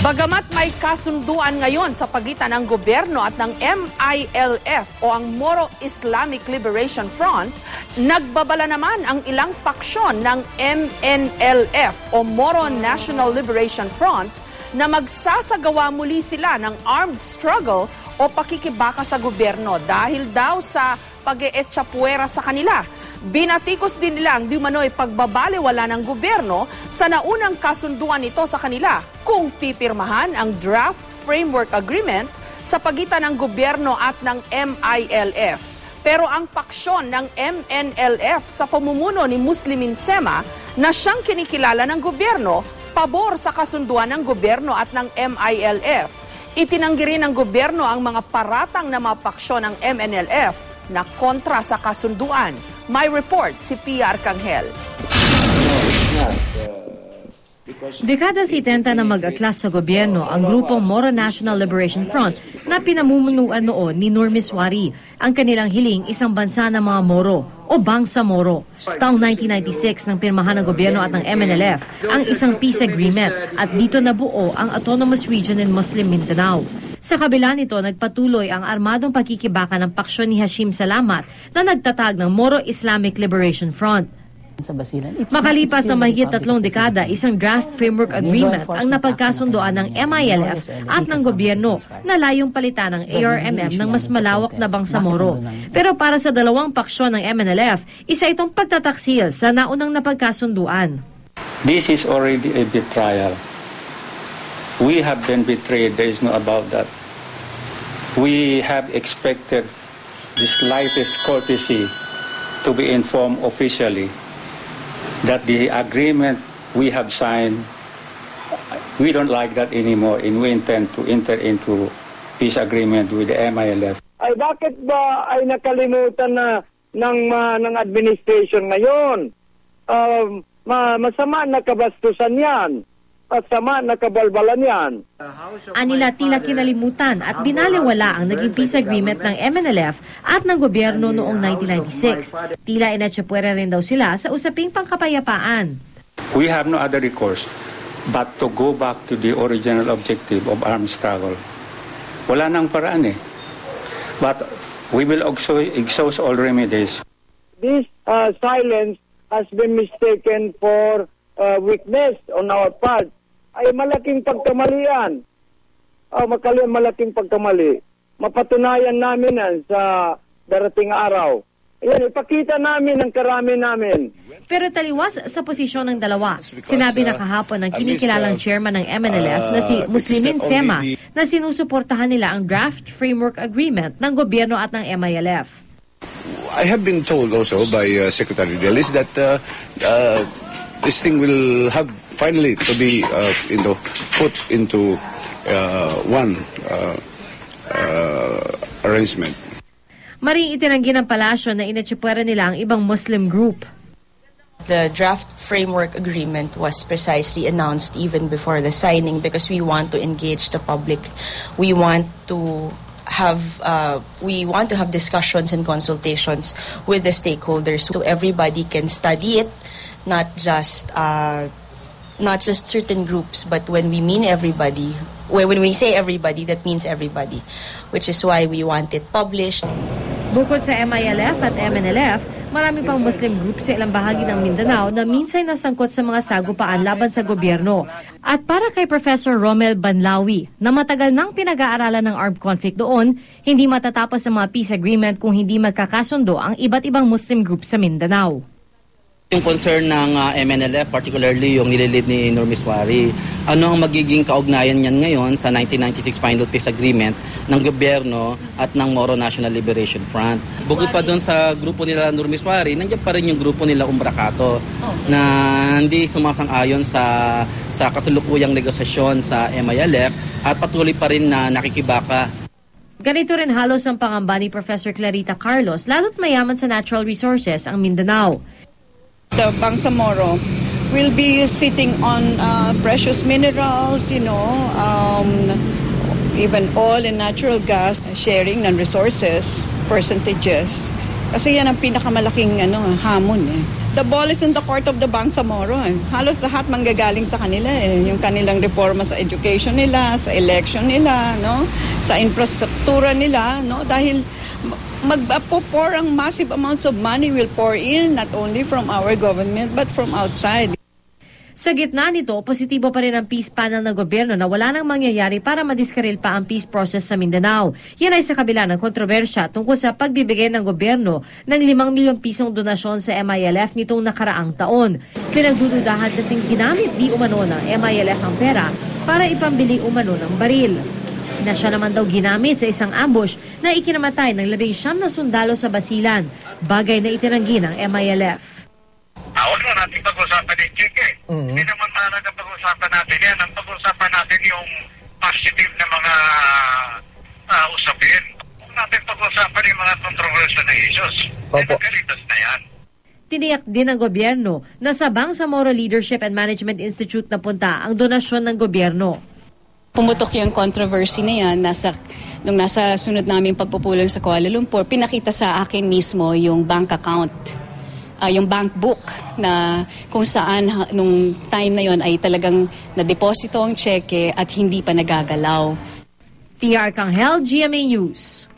Bagamat may kasunduan ngayon sa pagitan ng gobyerno at ng MILF o ang Moro Islamic Liberation Front, nagbabala naman ang ilang paksyon ng MNLF o Moro National Liberation Front na magsasagawa muli sila ng armed struggle o pakikibaka sa gobyerno dahil daw sa pag-eetsapuera sa kanila. Binatikos din nila ang di umano'y pagbabaliwala ng gobyerno sa naunang kasunduan nito sa kanila kung pipirmahan ang Draft Framework Agreement sa pagitan ng gobyerno at ng MILF. Pero ang paksyon ng MNLF sa pamumuno ni Muslimin Sema na siyang kinikilala ng gobyerno, pabor sa kasunduan ng gobyerno at ng MILF. Itinanggi rin ng gobyerno ang mga paratang na mga paksyon ng MNLF na kontra sa kasunduan. May report si Pia Arcangel. Dekada 70 na mag-aklas sa gobyerno ang grupong Moro National Liberation Front na pinamumunuan noon ni Nur Miswari. Ang kanilang hiling isang bansa ng mga Moro o Bangsa Moro. Taong 1996 nang pirmahan ng gobyerno at ng MNLF ang isang peace agreement at dito nabuo ang Autonomous Region in Muslim Mindanao. Sa kabila nito, nagpatuloy ang armadong pagkikibaka ng paksyon ni Hashim Salamat na nagtatag ng Moro Islamic Liberation Front. Makalipas sa mahigit 3 dekada, isang draft framework agreement ang napagkasundoan ng MILF at ng gobyerno na layong palitan ng ARMM ng mas malawak na Bangsamoro. Pero para sa dalawang paksyon ng MNLF, isa itong pagtataksil sa naunang napagkasunduan. This is already a betrayal. We have been betrayed. There is no about that. We have expected the slightest courtesy to be informed officially that the agreement we have signed, we don't like that anymore and we intend to enter into peace agreement with the MILF. Ay bakit ba ay nakalimutan na ng administration ngayon? Masama na kabastusan yan. Masama na kabalbalan yan. Anila tila kinalimutan at binaliwala ang naging peace agreement ng MNLF at ng gobyerno noong 1996. Tila inatsapuera rin daw sila sa usaping pangkapayapaan. We have no other recourse but to go back to the original objective of armed struggle. Wala nang paraan eh. But we will also exhaust all remedies. This silence has been mistaken for weakness on our part. Ay malaking pagkamali yan. Malaking pagkamali. Mapatunayan namin yan sa darating araw. Ayan, ipakita namin ang karami namin. Pero taliwas sa posisyon ng dalawa, sinabi na kahapon ng kinikilalang chairman ng MNLF na si Muslimin Sema na sinusuportahan nila ang Draft Framework Agreement ng gobyerno at ng MILF. I have been told also by Secretary Delis that this thing will have finally to be put into one arrangement. Maring itinanggi ng palasyo na inatsipwera nila ang ibang Muslim group. The draft framework agreement was precisely announced even before the signing because we want to engage the public. We want to have discussions and consultations with the stakeholders so everybody can study it. Not just certain groups, but when we mean everybody, when we say everybody, that means everybody, which is why we want it published. Bukod sa MILF at MNLF, marami pang Muslim groups sa ilang bahagi ng Mindanao na minsan nasangkot sa mga sagupaan laban sa gobyerno. At para kay Professor Romel Banlawi, na matagal nang pinag-aaralan ng armed conflict doon, hindi matatapos ang mga peace agreement kung hindi magkakasundo ang iba't ibang Muslim groups sa Mindanao. Yung concern ng MNLF, particularly yung nililid ni Nur Miswari, ano ang magiging kaugnayan niyan ngayon sa 1996 Final Peace Agreement ng gobyerno at ng Moro National Liberation Front? Bukod pa doon sa grupo nila Nur Miswari, nandiyan pa rin yung grupo nila Umbrakato na hindi sumasang-ayon sa kasulukuyang negosasyon sa MILF at patuloy pa rin na nakikibaka. Ganito rin halos ang pangamba ni Professor Clarita Carlos, lalo't mayaman sa natural resources ang Mindanao. The Bangsamoro will be sitting on precious minerals, even oil and natural gas, sharing ng resources, percentages. Kasi yan ang pinakamalaking hamon eh. The ball is in the court of the Bangsamoro. Halos lahat manggagaling sa kanila eh. Yung kanilang reforma sa education nila, sa election nila, no? Sa infrastruktura nila, no? Dahil magpo-pour ang massive amounts of money will pour in not only from our government but from outside. Sa gitna nito, positibo pa rin ang peace panel ng gobyerno na wala nang mangyayari para madiskaril pa ang peace process sa Mindanao. Yan ay sa kabila ng kontrobersya tungkol sa pagbibigay ng gobyerno ng 5 milyong pisong donasyon sa MILF nitong nakaraang taon. Pinagdududahan kasing ginamit di umano ng MILF ang pera para ipambili umano ng baril. Na siya naman daw ginamit sa isang ambush na ikinamatay ng 19 na sundalo sa Basilan, bagay na itinanggi ng MILF. Huwag na natin pag-usapan yung check eh. Hindi naman mahalaga pag-usapan natin yan. Ang pag-usapan natin yung positive na mga usapin. Huwag natin pag-usapan yung mga controversial na issues. Nagkalitas na yan. Tiniyak din ng gobyerno na sa Bangsamoro Leadership and Management Institute na punta ang donasyon ng gobyerno. Pumutok yung controversy na yan. Nung nasa sunod namin pagpupulong sa Kuala Lumpur, pinakita sa akin mismo yung bank account. Yung bank book na kung saan nung time na yon ay talagang na-deposito ang cheque at hindi pa nagagalaw. PR Kanghel, GMA News.